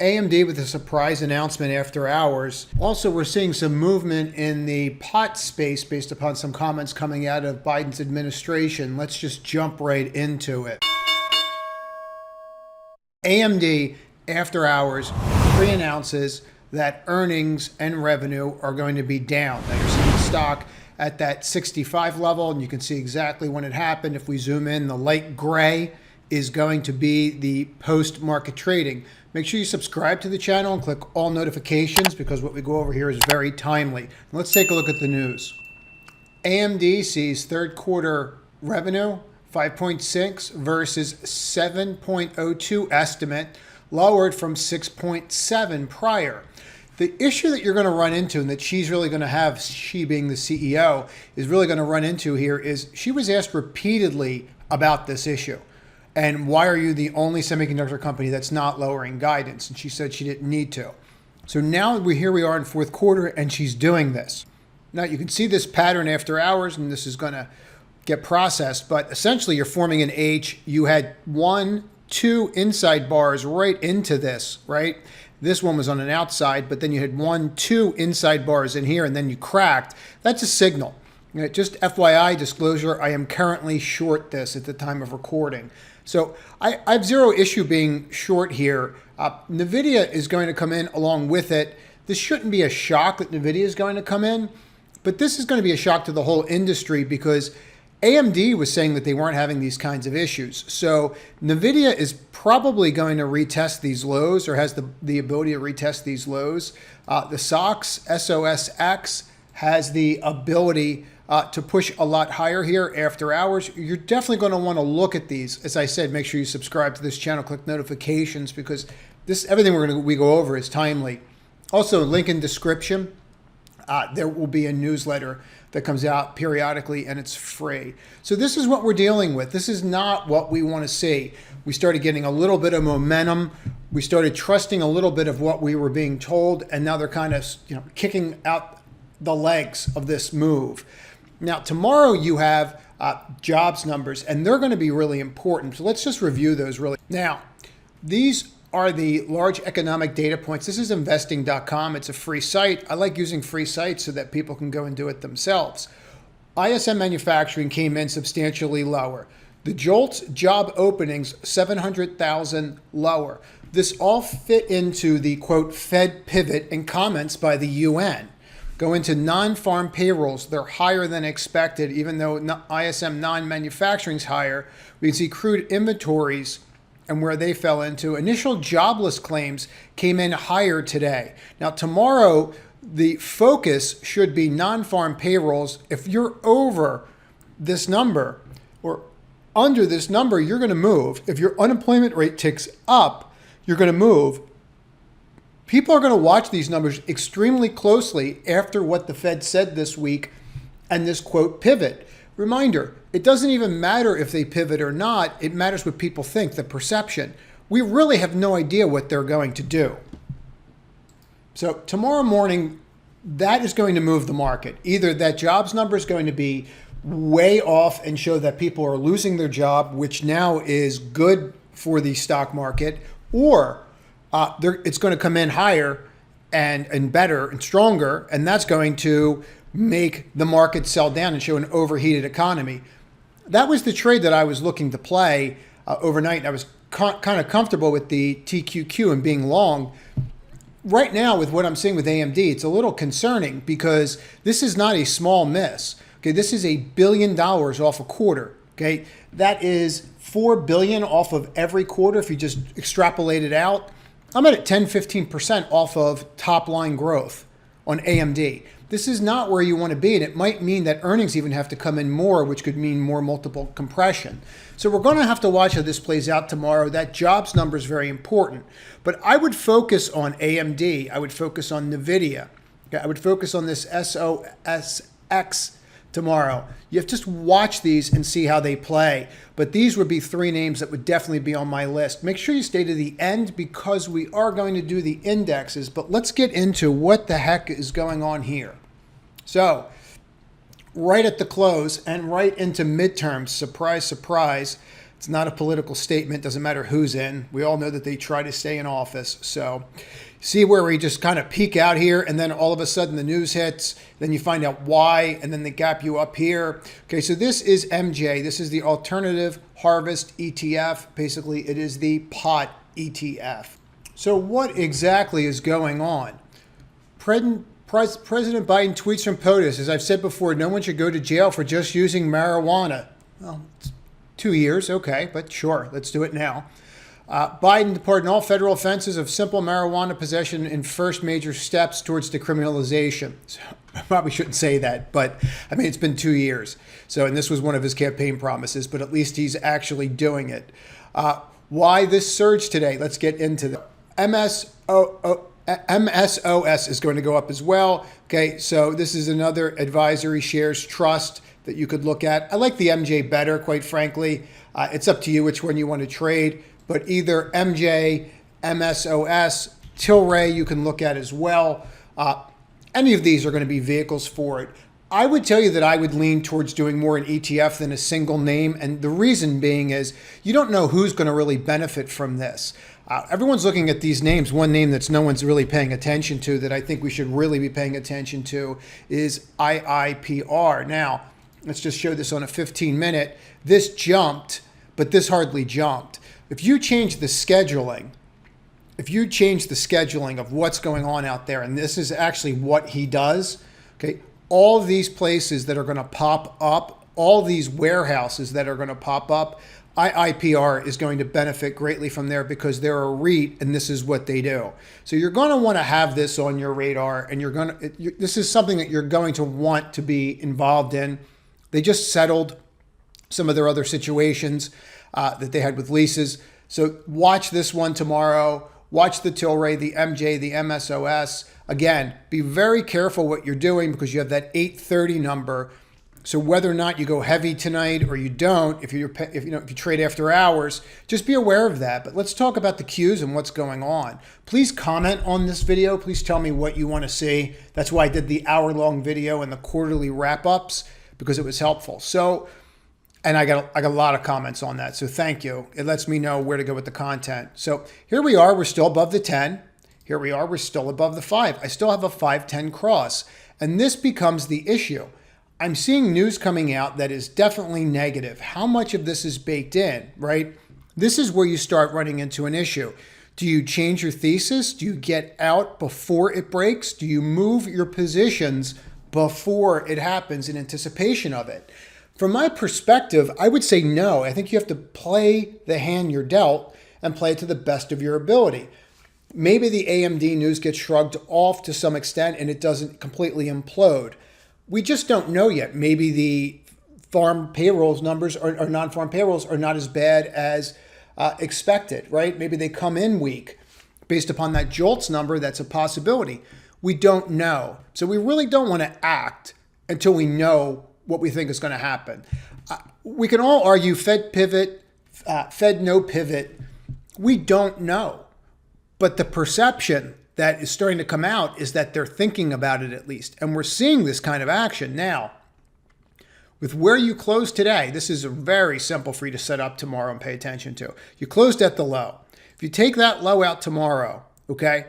AMD with a surprise announcement after hours. Also, we're seeing some movement in the pot space based upon some comments coming out of Biden's administration. Let's just jump right into it. AMD, after hours, pre-announces that earnings and revenue are going to be down. Now you're seeing the stock at that 65 level, and you can see exactly when it happened. If we zoom in, the light gray is going to be the post-market trading. Make sure you subscribe to the channel and click all notifications because what we go over here is very timely. Let's take a look at the news. AMD sees third quarter revenue 5.6 versus 7.02 estimate, lowered from 6.7 prior. The issue that you're going to run into, and that she's really going to have, she being the CEO, is really going to run into here, is she was asked repeatedly about this issue. And why are you the only semiconductor company that's not lowering guidance? And she said she didn't need to. So now here we are in fourth quarter, and she's doing this. Now you can see this pattern after hours, and this is going to get processed. But essentially, you're forming an H. You had 1, 2 inside bars right into this, right? This one was on an outside, but then you had 1, 2 inside bars in here, and then you cracked. That's a signal. Just FYI disclosure, I am currently short this at the time of recording. So I have zero issue being short here. NVIDIA is going to come in along with it. This shouldn't be a shock that NVIDIA is going to come in, but this is going to be a shock to the whole industry because AMD was saying that they weren't having these kinds of issues. So NVIDIA is probably going to retest these lows, or has the ability to retest these lows. The SOX, SOSX, has the ability to push a lot higher here after hours. You're definitely going to want to look at these. As I said, make sure you subscribe to this channel, click notifications, because everything we go over is timely. Also, link in description. There will be a newsletter that comes out periodically, and it's free. So this is what we're dealing with. This is not what we want to see. We started getting a little bit of momentum. We started trusting a little bit of what we were being told, and now they're kind of kicking out the legs of this move. Now, tomorrow you have jobs numbers, and they're going to be really important. So let's just review those really. Now, these are the large economic data points. This is investing.com. It's a free site. I like using free sites so that people can go and do it themselves. ISM manufacturing came in substantially lower. The JOLTS job openings, 700,000 lower. This all fit into the, quote, Fed pivot and comments by the UN. Go into non-farm payrolls. They're higher than expected, even though ISM non-manufacturing is higher. We can see crude inventories and where they fell into. Initial jobless claims came in higher today. Now, tomorrow, the focus should be non-farm payrolls. If you're over this number or under this number, you're going to move. If your unemployment rate ticks up, you're going to move. People are going to watch these numbers extremely closely after what the Fed said this week and this, quote, pivot. Reminder, it doesn't even matter if they pivot or not. It matters what people think, the perception. We really have no idea what they're going to do. So tomorrow morning, that is going to move the market. Either that jobs number is going to be way off and show that people are losing their job, which now is good for the stock market, or it's going to come in higher and better and stronger, and that's going to make the market sell down and show an overheated economy. That was the trade that I was looking to play overnight. I was kind of comfortable with the TQQ and being long. Right now, with what I'm seeing with AMD, it's a little concerning because this is not a small miss. Okay, this is $1 billion off a quarter. Okay, that is $4 billion off of every quarter if you just extrapolate it out. I'm at 10-15% off of top line growth on AMD. This is not where you want to be, and it might mean that earnings even have to come in more, which could mean more multiple compression. So we're going to have to watch how this plays out tomorrow. That jobs number is very important. But I would focus on AMD. I would focus on NVIDIA. I would focus on this SOSX tomorrow. You have to just watch these and see how they play. But these would be three names that would definitely be on my list. Make sure you stay to the end because we are going to do the indexes. But let's get into what the heck is going on here. So right at the close and right into midterms, surprise, surprise, It's not a political statement. Doesn't matter who's in. We all know that they try to stay in office. So see where we just kind of peak out here, and then all of a sudden the news hits, then you find out why, and then they gap you up here. Okay, so this is MJ. This is the Alternative Harvest ETF. Basically, it is the pot ETF. So what exactly is going on? President Biden tweets from POTUS, as I've said before, no one should go to jail for just using marijuana. Well, it's 2 years, okay, but sure, let's do it now. Biden to pardon all federal offenses of simple marijuana possession in first major steps towards decriminalization. So, I probably shouldn't say that, but I mean, it's been 2 years. So, and this was one of his campaign promises, but at least he's actually doing it. Why this surge today? Let's get into that. MSOS is going to go up as well. Okay, so this is another advisory shares trust that you could look at. I like the MJ better, quite frankly. It's up to you which one you want to trade, but either MJ, MSOS, Tilray you can look at as well. Any of these are going to be vehicles for it. I would tell you that I would lean towards doing more an ETF than a single name. And the reason being is you don't know who's going to really benefit from this. Everyone's looking at these names. One name that's no one's really paying attention to that I think we should really be paying attention to is IIPR. Now, let's just show this on a 15-minute. This jumped, but this hardly jumped. If you change the scheduling, of what's going on out there, and this is actually what he does, okay, all these places that are going to pop up, all these warehouses that are going to pop up, IIPR is going to benefit greatly from there because they're a REIT and this is what they do. So you're going to want to have this on your radar, and this is something that you're going to want to be involved in. They just settled some of their other situations that they had with leases. So watch this one tomorrow. Watch the Tilray, the MJ, the MSOS. Again, be very careful what you're doing because you have that 830 number. So whether or not you go heavy tonight or you don't, if you trade after hours, just be aware of that. But let's talk about the cues and what's going on. Please comment on this video. Please tell me what you want to see. That's why I did the hour-long video and the quarterly wrap-ups, because it was helpful. So, and I got a lot of comments on that. So thank you. It lets me know where to go with the content. So here we are. We're still above the 10. Here we are. We're still above the 5. I still have a 5-10 cross. And this becomes the issue. I'm seeing news coming out that is definitely negative. How much of this is baked in, right? This is where you start running into an issue. Do you change your thesis? Do you get out before it breaks? Do you move your positions before it happens in anticipation of it? From my perspective, I would say no. I think you have to play the hand you're dealt and play it to the best of your ability. Maybe the AMD news gets shrugged off to some extent and it doesn't completely implode. We just don't know yet. Maybe the farm payrolls numbers or non-farm payrolls are not as bad as expected, right? Maybe they come in weak. Based upon that JOLTS number, that's a possibility. We don't know. So we really don't want to act until we know what we think is going to happen. We can all argue Fed pivot, Fed no pivot. We don't know. But the perception that is starting to come out is that they're thinking about it at least. And we're seeing this kind of action now. With where you close today, this is very simple for you to set up tomorrow and pay attention to. You closed at the low. If you take that low out tomorrow, okay,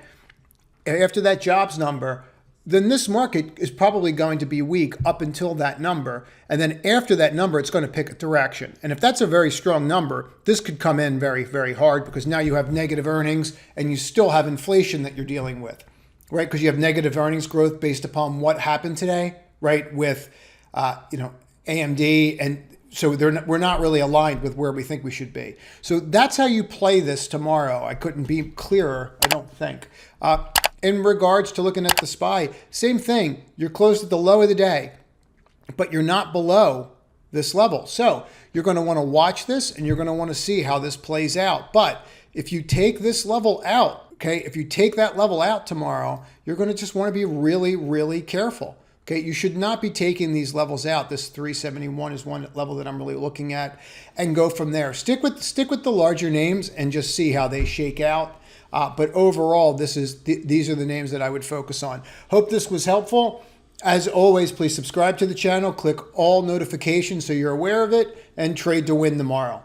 after that jobs number, then this market is probably going to be weak up until that number. And then after that number, it's going to pick a direction. And if that's a very strong number, this could come in very, very hard because now you have negative earnings and you still have inflation that you're dealing with, right? Because you have negative earnings growth based upon what happened today, right? With, AMD. And so we're not really aligned with where we think we should be. So that's how you play this tomorrow. I couldn't be clearer, I don't think. In regards to looking at the SPY, same thing. You're closed at the low of the day, but you're not below this level. So you're going to want to watch this and you're going to want to see how this plays out. But if you take this level out, okay, if you take that level out tomorrow, you're going to just want to be really, really careful. Okay, you should not be taking these levels out. This 371 is one level that I'm really looking at, and go from there. Stick with the larger names and just see how they shake out. But overall, these are the names that I would focus on. Hope this was helpful. As always, please subscribe to the channel, click all notifications so you're aware of it, and trade to win tomorrow.